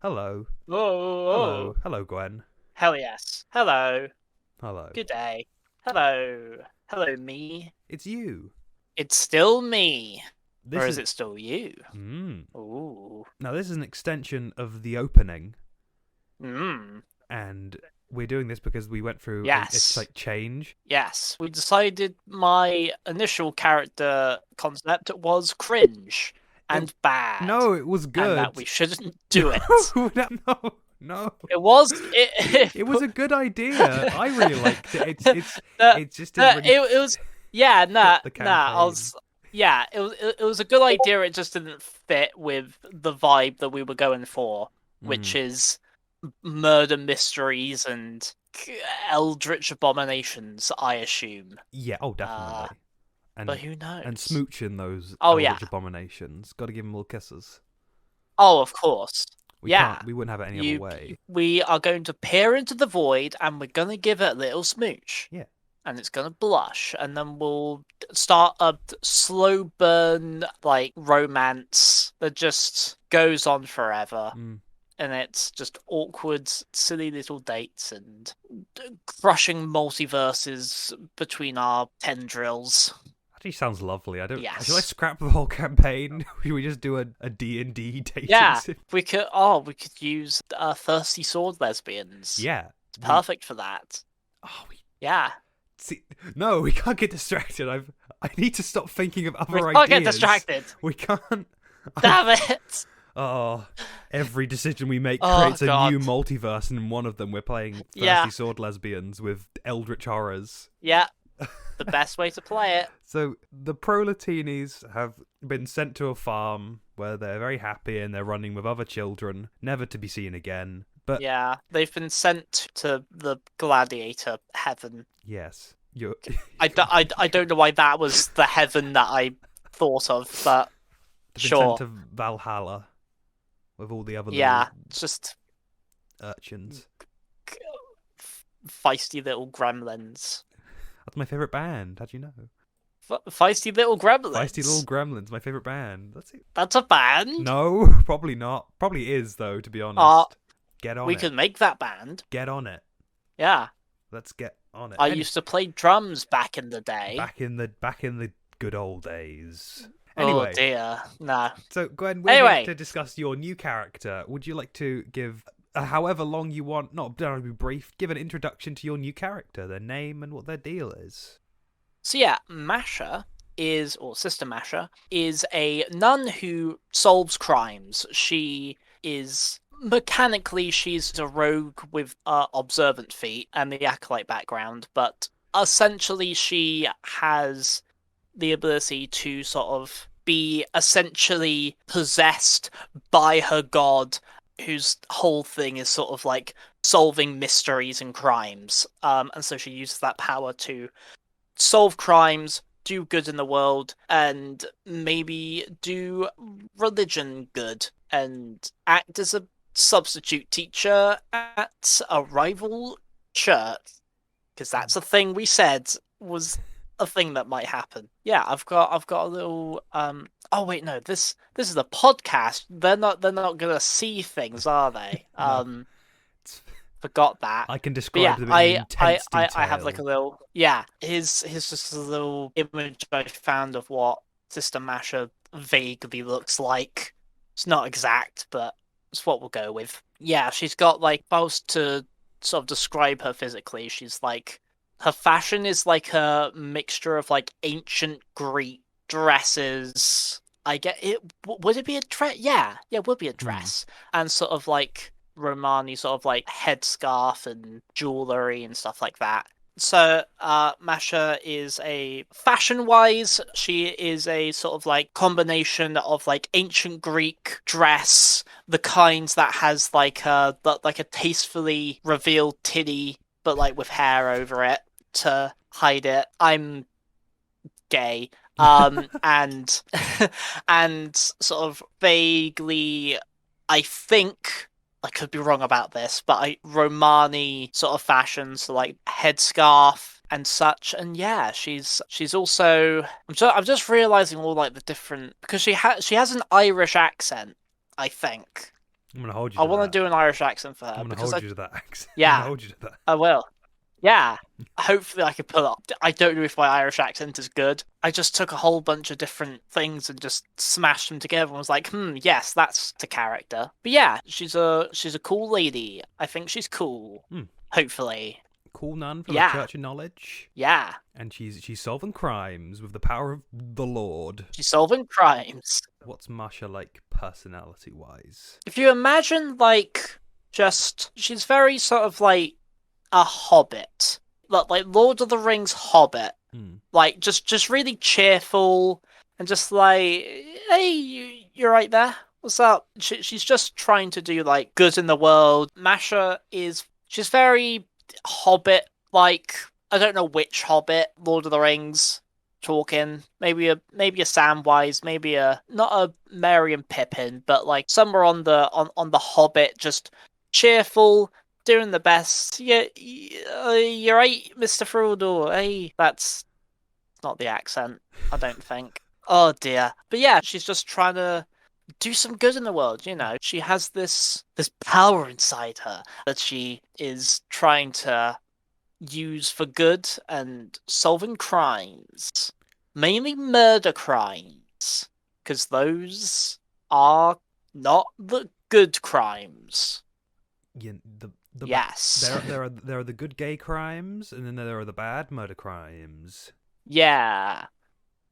Hello. Oh, oh, Hello. Hello, Gwen. hell yes. Hello. Hello. Good day. Hello. Hello, me. It's you. It's still me. Or This is is. it still you? Mm. Ooh. Now, this is an extension of the opening, Mmm. and we're doing this because we went through a Yes. slight change. Yes. We decided my initial character concept was cringe It. and bad, No, it was and that good. we shouldn't do it. No, no, no. It was it It was a good idea. I really liked it. the, It just didn't really it was yeah, fit nah, the nah, I campaign. was yeah, it was a good idea, it just didn't fit with the vibe that we were going for, which Mm. is murder mysteries and eldritch abominations, I assume. Yeah. Oh, Uh definitely. but And who and knows? smooching those Oh yeah. eldritch abominations. Got to give them little kisses. Oh, of course. We Yeah. can't. We wouldn't have it any other way. We are going to peer into the void and we're going to give it a little smooch. Yeah. And it's gonna blush, and then we'll start a slow burn like romance that just goes on forever, Mm. and it's just awkward, silly little dates and crushing multiverses between our tendrils. Actually, sounds lovely. I don't. Should I Yes, scrap the whole campaign? Should we just do a D&D dating yeah, sim? we could. Oh, we could use thirsty sword lesbians. Yeah. It's We. perfect for that. Oh, we. Yeah, See, no, we can't get distracted. I need to stop thinking of we other can't get ideas. distracted. We can't. Damn it! Oh, every decision we make Oh creates a God. new multiverse, and in one of them we're playing Yeah, thirsty sword lesbians with eldritch horrors. yeah. The best way to play it. So the Prolatinis have been sent to a farm where they're very happy and they're running with other children, never to be seen again. But Yeah, they've been sent to the gladiator heaven. yes, you're I don't know why that was the heaven that I thought of, but they've been sent sure. to Valhalla with all the other little Yeah, just urchins. feisty little gremlins. That's my favorite band. How'd you know? Feisty little Feisty Little gremlins. Gremlins, my favorite band. That's it. That's a band. No, probably not. Probably is though, to be Uh, honest. Get on we it. could make that band. Get on it. Yeah, Let's get on it. I used to play drums back in the day. Back in the good old days. Oh Anyway, dear, no. so Gwen, we're here Anyway, to discuss your new character. Would you like to give however long you want, not don't have to be brief, give an introduction to your new character, their name and what their deal is? so yeah, Masha is, or Sister Masha, is a nun who solves crimes. She is mechanically she's a rogue with observant feet and the acolyte background, but essentially she has the ability to sort of be essentially possessed by her god, whose whole thing is sort of like solving mysteries and crimes. And so she uses that power to solve crimes, do good in the world, and maybe do religion good and act as a substitute teacher at a rival church. Because that's a thing we said was a thing that might happen. Yeah, I've got a little oh wait, no, this is a podcast. They're not gonna see things, are they? No, it's, Forgot that. I can But yeah, describe them in intense I have like a detail. little yeah. Here's just a little image I found of what Sister Masha vaguely looks like. It's not exact, but it's what we'll go with. Yeah, she's got like if I was to sort of describe her physically, she's like her fashion is like a mixture of like ancient Greek dresses. I get it. Would it be a dress? Yeah, yeah, it would be a Hmm. dress, and sort of like Romani sort of like headscarf and jewelry and stuff like that. So, Masha is a fashion-wise, she is a sort of like combination of like ancient Greek dress, the kind that has like a tastefully revealed titty, but like with hair over it to hide it. I'm gay. And and sort of vaguely, I think I could be wrong about this, but I Romani sort of fashion, so like headscarf and such. And yeah, she's also I'm just realizing all like the different because she has an Irish accent, I think. I'm gonna hold you I to want to that. do an Irish accent for her I'm gonna because hold you to that accent. I'm gonna yeah, hold you to that. I will. Yeah, hopefully I can pull up. I don't know if my Irish accent is good. I just took a whole bunch of different things and just smashed them together and was like, yes, that's the character. But yeah, she's a cool lady. I think she's cool. Hmm. Hopefully. Cool nun from the Yeah. Church of Knowledge. Yeah. And she's solving crimes with the power of the Lord. She's solving crimes. What's Masha like personality wise? If you imagine like just she's very sort of like a hobbit. Like Lord of the Rings hobbit. Like just really cheerful and just like, hey, you're right there. What's up? She's just trying to do like good in the world. Masha she's very hobbit like. I don't know which hobbit. Lord of the Rings, Tolkien, maybe a Samwise, maybe a not a Merry and Pippin, but like somewhere on the Hobbit, just cheerful, doing the best. Yeah, you're right, Mr. Frodo. Hey, that's not the accent, I don't think. Oh dear. But yeah, she's just trying to do some good in the world, you know. She has this power inside her that she is trying to use for good and solving crimes. Mainly murder crimes. Because those are not the good crimes. Yeah, Yes. there are the good gay crimes, and then there are the bad murder crimes. Yeah.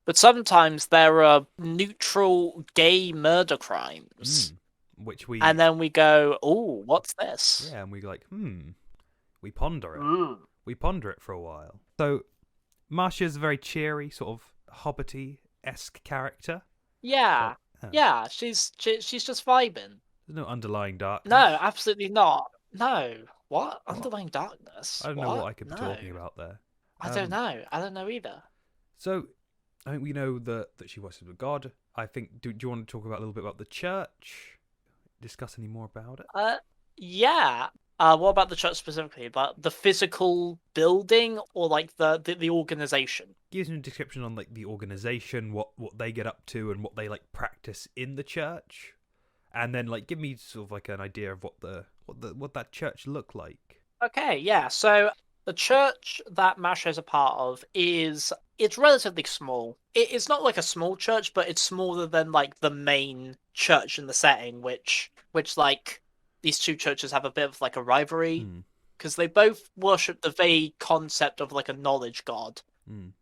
But sometimes there are neutral gay murder crimes. Which we And then we go, oh, what's this? Yeah, and we like, we ponder it. We ponder it for a while. So Masha's a very cheery, sort of hobbity-esque character. Yeah. Yeah, she's just vibing. There's no underlying darkness. No, absolutely not. No. What? Underlying darkness? I don't know what I could be talking about there. I don't know. I don't know either. So, I think we know that she worships a god. I think, do you want to talk about a little bit about the church? Discuss any more about it? Yeah. What about the church specifically? About the physical building or like the organization? Give us a description on like the organization, what they get up to, and what they like practice in the church, and then like give me sort of like an idea of what that church looked like. Okay, yeah. So the church that Masha is a part of it's relatively small. It's not like a small church, but it's smaller than like the main church in the setting, which like these two churches have a bit of like a rivalry because they both worship the vague concept of like a knowledge god.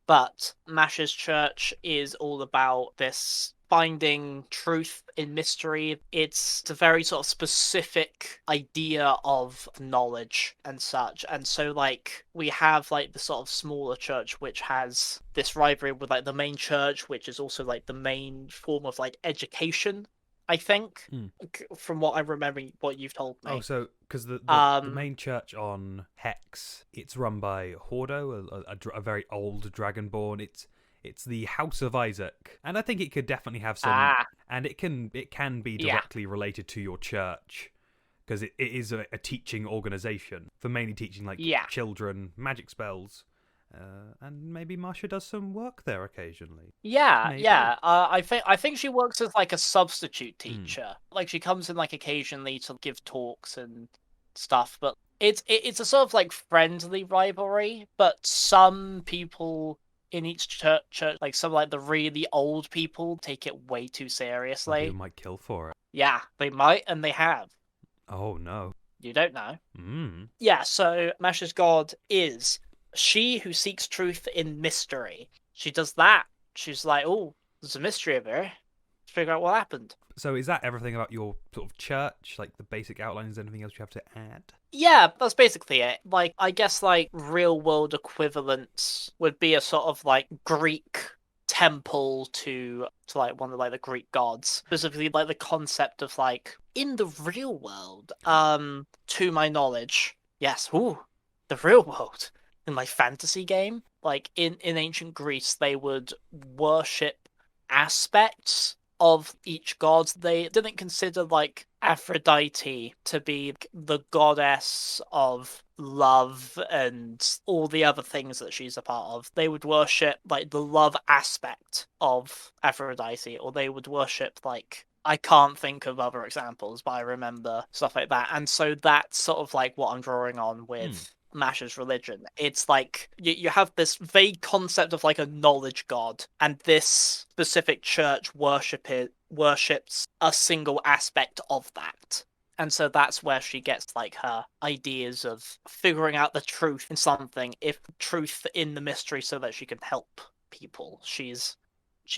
But Masha's church is all about this finding truth in mystery. It's a very sort of specific idea of knowledge and such. And so like we have like the sort of smaller church which has this rivalry with like the main church, which is also like the main form of like education, I think, from what I remember, what you've told me. Oh, so because the main church on Hex, it's run by Hordo, a very old dragonborn. It's the House of Isaac, and I think it could definitely have some, and it can be directly related to your church because it is a teaching organization for mainly teaching like children magic spells. And maybe Masha does some work there occasionally. Yeah, maybe. yeah. I think she works as like a substitute teacher. Like she comes in like occasionally to give talks and stuff, but it's a sort of like friendly rivalry. But some people in each church, like some like the really old people, take it way too seriously. People might kill for it. Yeah, they might, and they have. Oh no! You don't know. Yeah. So Masha's god is she who seeks truth in mystery. She does that. She's like, oh, there's a mystery over here. Let's figure out what happened. So is that everything about your sort of church? Like the basic outlines? Anything else you have to add? Yeah, that's basically it. Like, I guess like real world equivalents would be a sort of like Greek temple to like one of like the Greek gods. Specifically like the concept of like in the real world. To my knowledge. Yes, the real world. In my fantasy game, like in ancient Greece, they would worship aspects of each god. They didn't consider like Aphrodite to be the goddess of love and all the other things that she's a part of. They would worship like the love aspect of Aphrodite, or they would worship like I can't think of other examples, but I remember stuff like that. And so that's sort of like what I'm drawing on with Masha's religion. It's like you have this vague concept of like a knowledge god, and this specific church worships a single aspect of that. And so that's where she gets like her ideas of figuring out the truth in something, if truth in the mystery, so that she can help people. She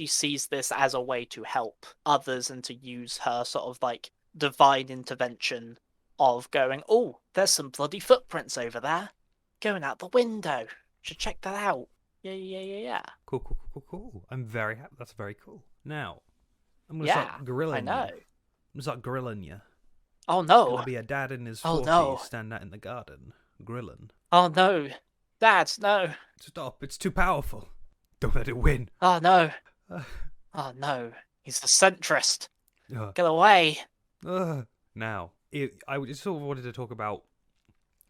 sees this as a way to help others and to use her sort of like divine intervention of going, oh, there's some bloody footprints over there going out the window. Should check that out. Yeah. Cool. I'm very happy. That's very cool. Now, I'm going to Yeah, start grilling I know. you. I'm going to start grilling you. Oh It's no. going to be a dad in his Oh 40s no. stand out in the garden, grilling. Oh no. Dad, no. Stop, it's too powerful. Don't let it win. Oh no. Oh no. He's a centrist. Uh, Get away. Now, I just sort of wanted to talk about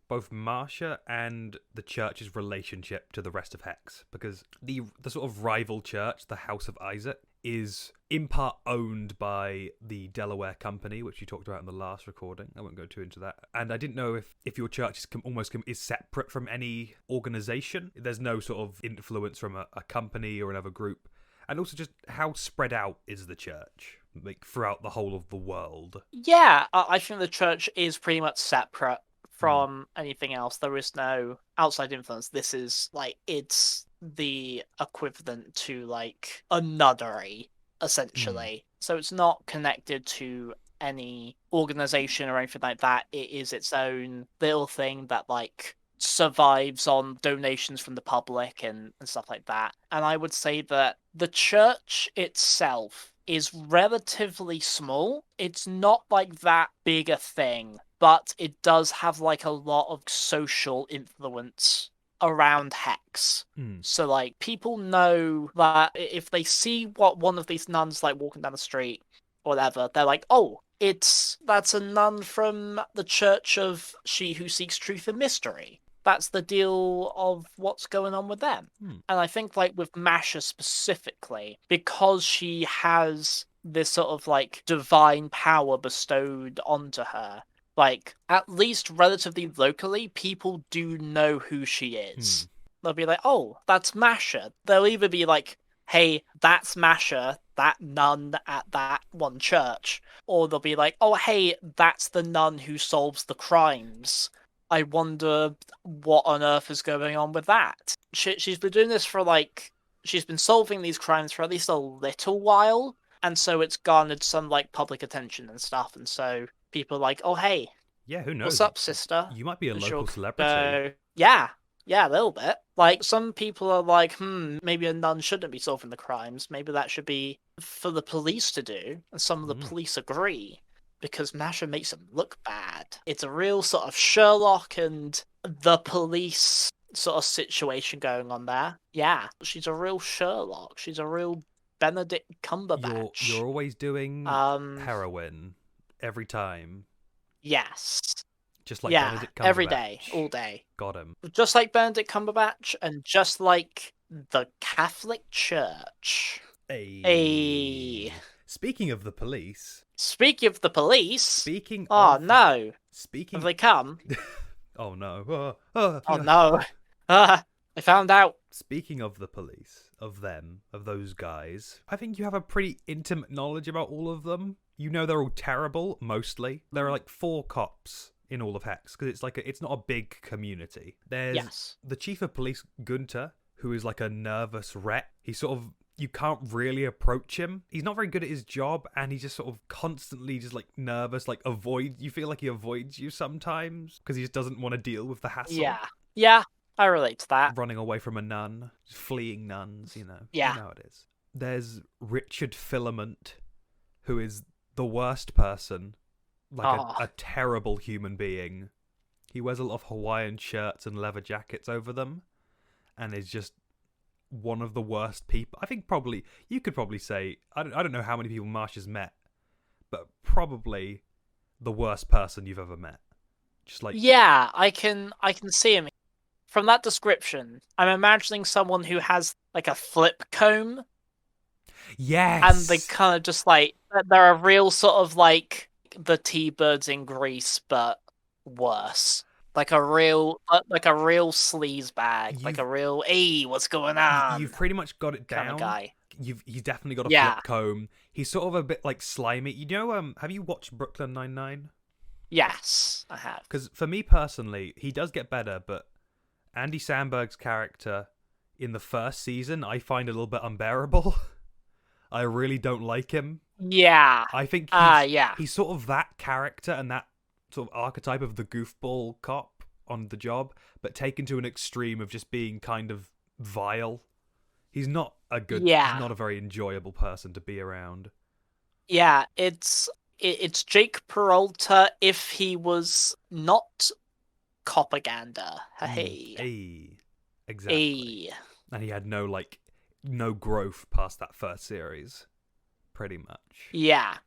both Masha and the church's relationship to the rest of Hex, because the sort of rival church, the House of Isaac, is in part owned by the Delaware Company, which you talked about in the last recording. I won't go too into that. And I didn't know if your church is separate from any organization. There's no sort of influence from a company or another group. And also just how spread out is the church, like throughout the whole of the world. Yeah, I think the church is pretty much separate from anything else. There is no outside influence. This is like, it's the equivalent to like a nunnery, essentially. So it's not connected to any organization or anything like that. It is its own little thing that like survives on donations from the public and stuff like that. And I would say that the church itself is relatively small. It's not like that big a thing, but it does have like a lot of social influence around Hex. So like people know that if they see what one of these nuns like walking down the street or whatever, they're like, oh, that's a nun from the Church of She Who Seeks Truth and Mystery. That's the deal of what's going on with them. And I think like with Masha specifically, because she has this sort of like divine power bestowed onto her, like at least relatively locally, people do know who she is. They'll be like, oh, that's Masha. They'll either be like, hey, that's Masha, that nun at that one church. Or they'll be like, oh, hey, that's the nun who solves the crimes. I wonder what on earth is going on with that. She's been doing this for like, she's been solving these crimes for at least a little while, and so it's garnered some like public attention and stuff, and so people are like, oh hey, yeah, who knows? What's up, sister? You might be a local celebrity. Yeah, a little bit. Like some people are like, maybe a nun shouldn't be solving the crimes. Maybe that should be for the police to do, and some of the police agree. Because Masha makes him look bad. It's a real sort of Sherlock and the police sort of situation going on there. Yeah, she's a real Sherlock. She's a real Benedict Cumberbatch. You're always doing heroin every time. Yes. Just like Benedict Cumberbatch. Every day, all day. Got him. Just like Benedict Cumberbatch and just like the Catholic Church. Hey. Speaking of the police. No. Have they come? Oh no. Oh no. I found out. Speaking of the police, of those guys, I think you have a pretty intimate knowledge about all of them. You know they're all terrible, mostly. There are like 4 cops in all of Hex, because it's not a big community. There's the chief of police, Gunter, who is like a nervous wreck. You can't really approach him. He's not very good at his job, and he's just sort of constantly just like nervous, like you feel like he avoids you sometimes because he just doesn't want to deal with the hassle. Yeah, I relate to that. Running away from a nun, fleeing nuns, you know. Yeah. You know how it is. There's Richard Filament, who is the worst person, like a terrible human being. He wears a lot of Hawaiian shirts and leather jackets over them, and is just one of the worst people. I think you could probably say, I don't know how many people Masha's met, but probably the worst person you've ever met. Just like, yeah, I can see him from that description. I'm imagining someone who has like a flip comb. Yes. And they kind of just like They're a real sort of like the T-Birds in Greece, but worse. Like a real sleaze bag, like a real "Hey, what's going You've on?" pretty much got it kind of down. guy. He's definitely got a Yeah. flip comb. He's sort of a bit like slimy. You know, have you watched Brooklyn Nine-Nine? Yes, I have. Because for me personally, he does get better, but Andy Samberg's character in the first season, I find a little bit unbearable. I really don't like him. Yeah. I think yeah. he's sort of that character and that sort of archetype of the goofball cop on the job, but taken to an extreme of just being kind of vile. He's not a good. Yeah. He's not a very enjoyable person to be around. Yeah, it's Jake Peralta if he was not propaganda. Hey. Exactly. Hey. And he had no growth past that first series, pretty much. Yeah.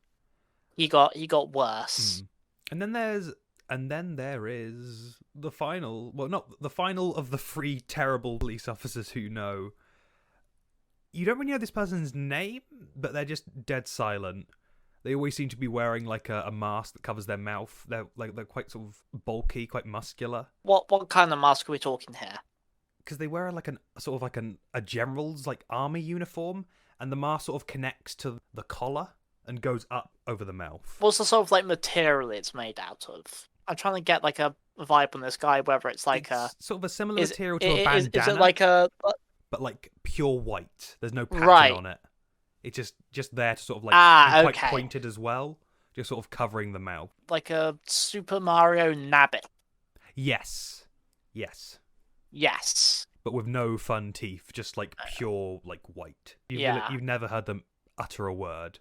He got worse. And then there is the final. Well, not the final of the 3 terrible police officers who know. You don't really know this person's name, but they're just dead silent. They always seem to be wearing like a mask that covers their mouth. They're quite sort of bulky, quite muscular. What kind of mask are we talking here? Because they wear like a general's like army uniform, and the mask sort of connects to the collar and goes up over the mouth. What's the sort of like material it's made out of? I'm trying to get like a vibe on this guy, whether it's like sort of a similar material to a bandana. Is it like a but like pure white? There's no pattern on it. It's just there to sort of like be quite pointed as well, just sort of covering the mouth. Like a Super Mario Nabbit. Yes. But with no fun teeth, just like pure like white. You've never heard them utter a word.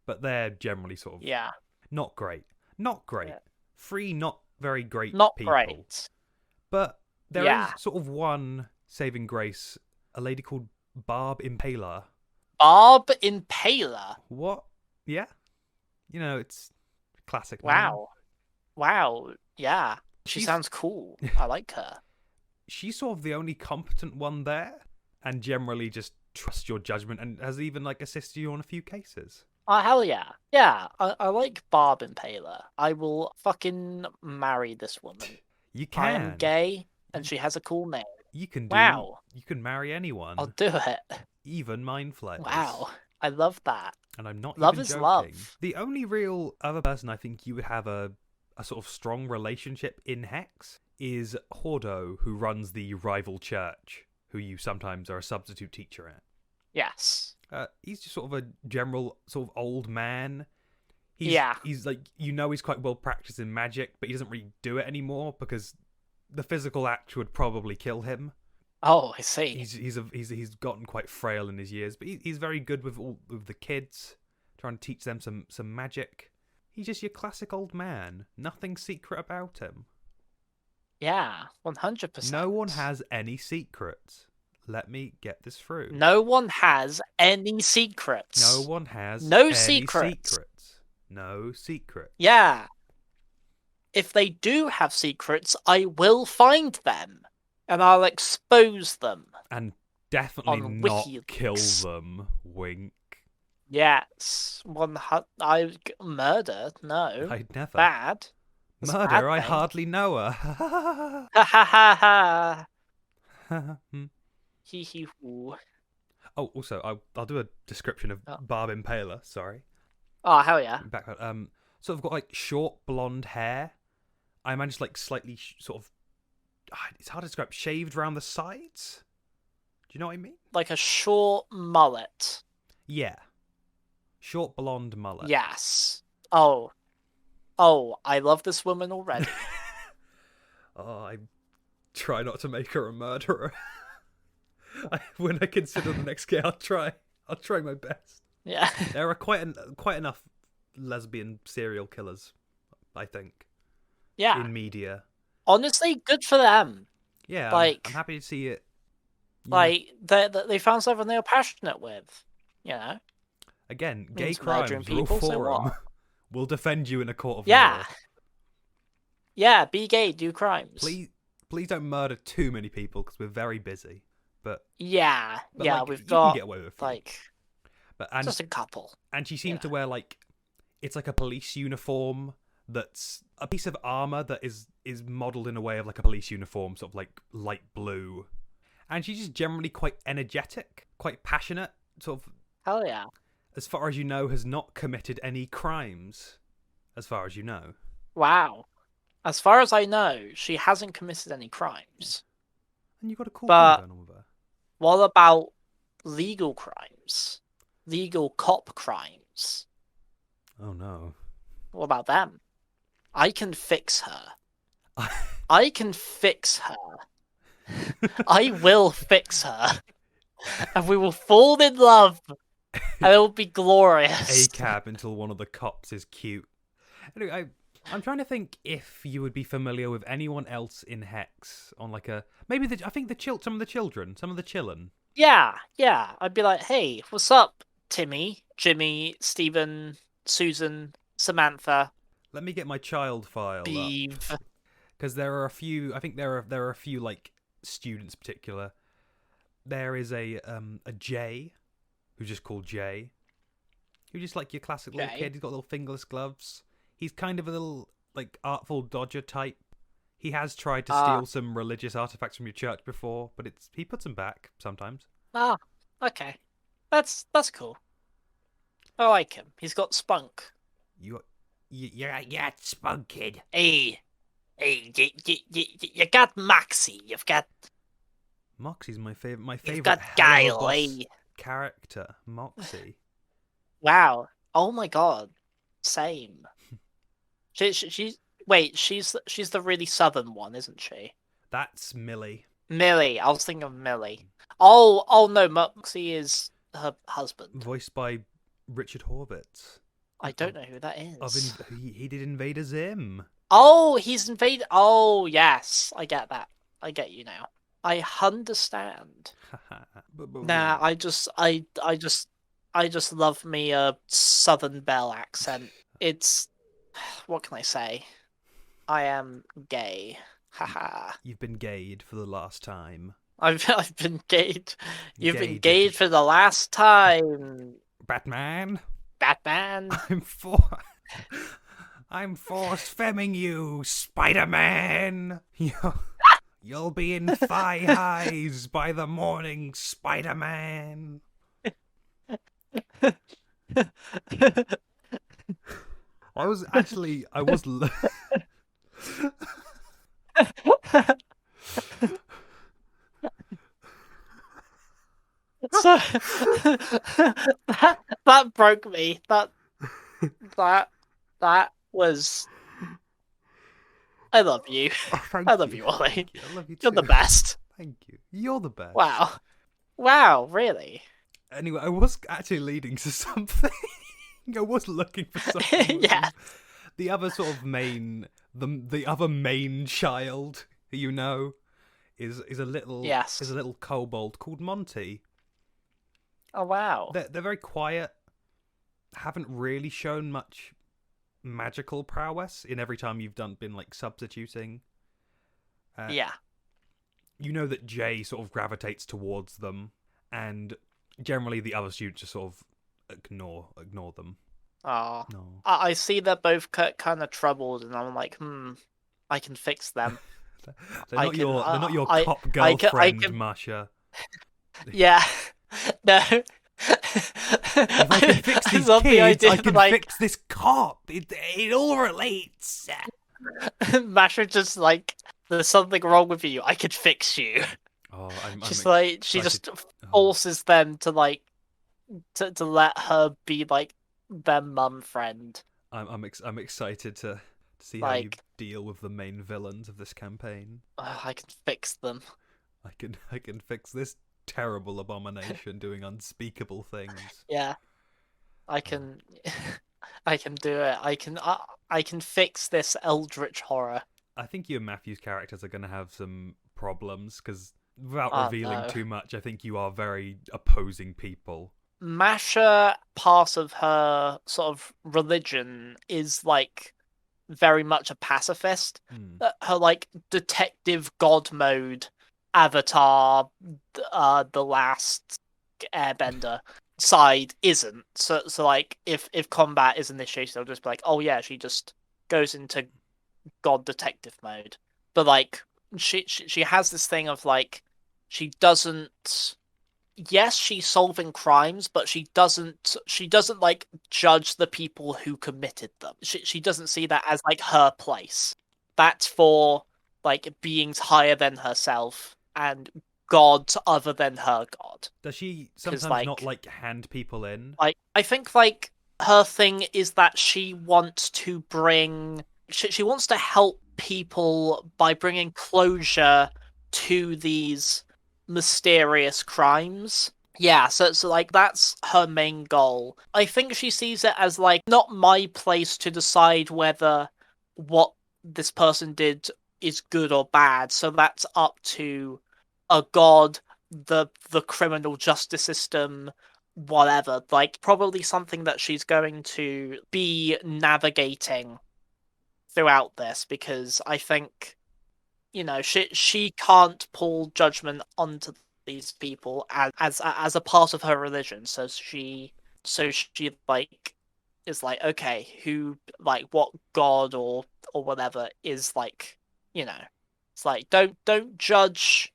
But they're generally sort of not great. Yeah. 3 not very great people. Great. But there is sort of one saving grace, a lady called Barb Impaler. Barb Impaler? What? Yeah. You know, it's a classic name. Wow, yeah. She sounds cool. I like her. She's sort of the only competent one there, and generally just trusts your judgment and has even like assisted you on a few cases. Oh, hell yeah. Yeah, I like Barb Impaler. I will fucking marry this woman. You can. I am gay, and she has a cool name. You can You can marry anyone. I'll do it. Even mind flayers. Wow. I love that. And I'm not love even is joking. love. The only real other person I think you would have a sort of strong relationship in HEX is Hordo, who runs the rival church, who you sometimes are a substitute teacher at. Yes. He's just sort of a general sort of old man. He's like, he's quite well practiced in magic, but he doesn't really do it anymore because the physical act would probably kill him. Oh, I see. He's gotten quite frail in his years, but he's very good with the kids, trying to teach them some magic. He's just your classic old man. Nothing secret about him. Yeah, 100%. No one has any secrets. Let me get this through. No one has any secrets. No one has no any secrets. No secrets. Yeah. If they do have secrets, I will find them. And I'll expose them. And definitely not kill them. Wink. Yes. Murder? No. I'd never. Bad. Murder? I hardly know her. Ha ha ha ha. Hee hee hoo. Oh, also, I'll do a description of Barb Impaler. Sorry. Oh, hell yeah. Sort of got like short blonde hair. I imagine like slightly sort of. It's hard to describe. Shaved around the sides. Do you know what I mean? Like a short mullet. Yeah. Short blonde mullet. Yes. Oh, I love this woman already. I try not to make her a murderer. When I consider the next game, I'll try my best. Yeah. There are quite enough lesbian serial killers, I think. Yeah. In media. Honestly, good for them. Yeah, I'm happy to see it. Like, they found something they were passionate with, you know? Again, gay crimes, rule forum. We'll defend you in a court of law. Yeah. Yeah, be gay, do crimes. Please don't murder too many people, because we're very busy. But yeah, we've got... You can get away with it. But Just a couple. and she seemed to wear like it's like a police uniform that's a piece of armor that is modeled in a way of like a police uniform, sort of like light blue. And she's just generally quite energetic, quite passionate, sort of. Hell yeah. As far as you know, has not committed any crimes. As far as you know. Wow. As far as I know, she hasn't committed any crimes. And you got a cool thing But going on with her. what about legal crimes? Legal cop crimes? Oh no. What about them? I can fix her. I can fix her. I will fix her. And we will fall in love. And it will be glorious. A cab until one of the cops is cute. Anyway, I'm trying to think if you would be familiar with anyone else in Hex on like a maybe I think some of the chillin'. Yeah. I'd be like, hey, what's up, Timmy, Jimmy, Stephen, Susan, Samantha. Let me get my child file Beeve. up. Because there are a few. I think there are a few like students in particular. There is a Jay, who's just called Jay, who's just like your classic little kid. He's got little fingerless gloves. He's kind of a little like artful dodger type. He has tried to steal some religious artifacts from your church before, but he puts them back sometimes. Ah, okay, that's cool. I like him. He's got spunk. You're spunk, kid. Hey, you got Moxie. You've got Moxie's my favorite. You've got Guile, character, Moxie. Wow. Oh my god. Same. She's the really southern one, isn't she? That's Millie. Millie. I was thinking of Millie. Oh no, Moxie is her husband. Voiced by Richard Horvitz. I don't know who that is. He did Invader Zim. Oh, he's invaded. Oh yes, I get that. I get you now. I understand. Nah, I just love me a Southern Belle accent. It's what can I say? I am gay. Haha. You've been gayed for the last time. I've been gayed. You've been gayed for the last time. Batman. I'm force femming you, Spider-Man. You'll be in thigh highs by the morning, Spider-Man. I was. So that broke me. That was. I love you. Oh, I love you, Ollie. I love you too. You're the best. Thank you. You're the best. Wow, really? Anyway, I was actually leading to something. I was looking for something. Yeah. The other sort of the other main child, you know, is a little kobold called Monty. Oh wow. They're very quiet. Haven't really shown much magical prowess in every time you've been like substituting. Yeah. You know that Jay sort of gravitates towards them, and generally the other students just sort of ignore them. Oh, no. I see they're both kind of troubled, and I'm like, I can fix them. they're not your top girlfriend, Masha. Yeah, no. If I can fix these kids, I can fix this cop. It all relates. Masha just like, there's something wrong with you. I could fix you. Oh, she just forces them to like to let her be like their mum friend. I'm excited to see how you deal with the main villains of this campaign. I can fix them. I can fix this terrible abomination doing unspeakable things. Yeah, I can. I can do it. I can fix this eldritch horror. I think you and Matthew's characters are going to have some problems because, without revealing too much, I think you are very opposing people. Masha, part of her sort of religion is like very much a pacifist. Her like detective god mode avatar, the last airbender, side isn't. So like if combat is initiated, they'll just be like, oh yeah, she just goes into god detective mode. But like she has this thing of like she doesn't. Yes, she's solving crimes, but she doesn't like judge the people who committed them. She doesn't see that as like her place. That's for like beings higher than herself and gods other than her god. Does she 'Cause, sometimes not like hand people in? like I think like her thing is that she wants to bring she wants to help people by bringing closure to these mysterious crimes. Yeah, so like that's her main goal. I think she sees it as like not my place to decide whether what this person did is good or bad. So that's up to a god, the criminal justice system, whatever. Like probably something that she's going to be navigating throughout this because I think she can't pull judgment onto these people as a part of her religion. So she like is like, okay, who like what god or whatever is like, it's like don't judge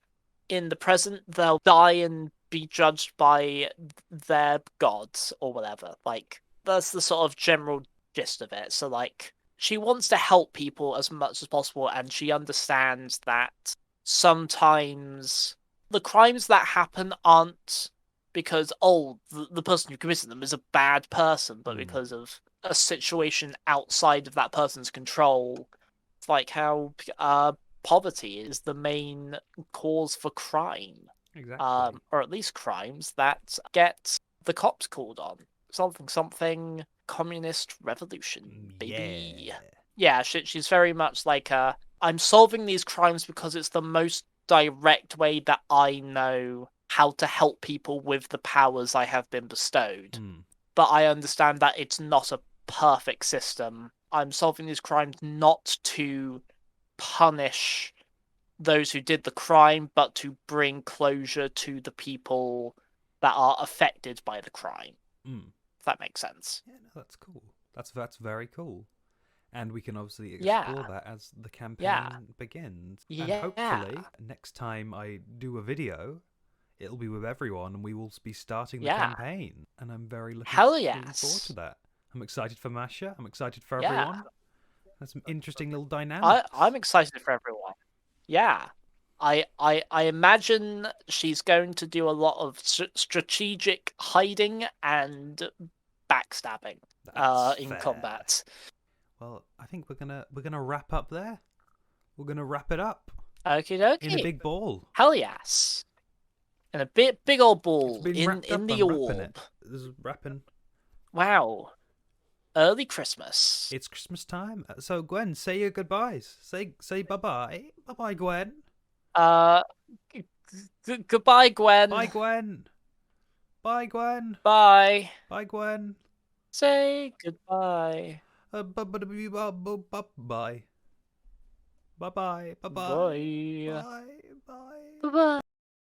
in the present. They'll die and be judged by their gods or whatever. Like that's the sort of general gist of it. So like she wants to help people as much as possible, and she understands that sometimes the crimes that happen aren't because the person who committed them is a bad person, but because of a situation outside of that person's control. It's like how poverty is the main cause for crime. Exactly. Or at least crimes that get the cops called on. Something communist revolution, baby. Yeah, she's very much like I'm solving these crimes because it's the most direct way that I know how to help people with the powers I have been bestowed. But I understand that it's not a perfect system. I'm solving these crimes not to punish those who did the crime, but to bring closure to the people that are affected by the crime. If that makes sense. Yeah, no, that's cool. That's very cool. And we can obviously explore that as the campaign begins. And hopefully, next time I do a video, it'll be with everyone and we will be starting the campaign. And I'm very looking forward to that. I'm excited for Masha. I'm excited for everyone. There's some interesting little dynamics. I'm excited for everyone. Yeah. I imagine she's going to do a lot of strategic hiding and backstabbing in combat. Well, I think we're gonna wrap up there. We're gonna wrap it up. Okie dokie. In a big ball. Hell yes. In a big old ball in the orb. This is wrapping. Wow. Early Christmas. It's Christmas time. So Gwen, say your goodbyes. Say bye-bye. Bye-bye, Gwen. Goodbye, Gwen. Bye, Gwen. Bye, Gwen. Bye. Bye, Gwen. Say goodbye. Bye. Bye-bye. Bye-bye. Bye-bye. Bye. Bye. Bye. Bye-bye.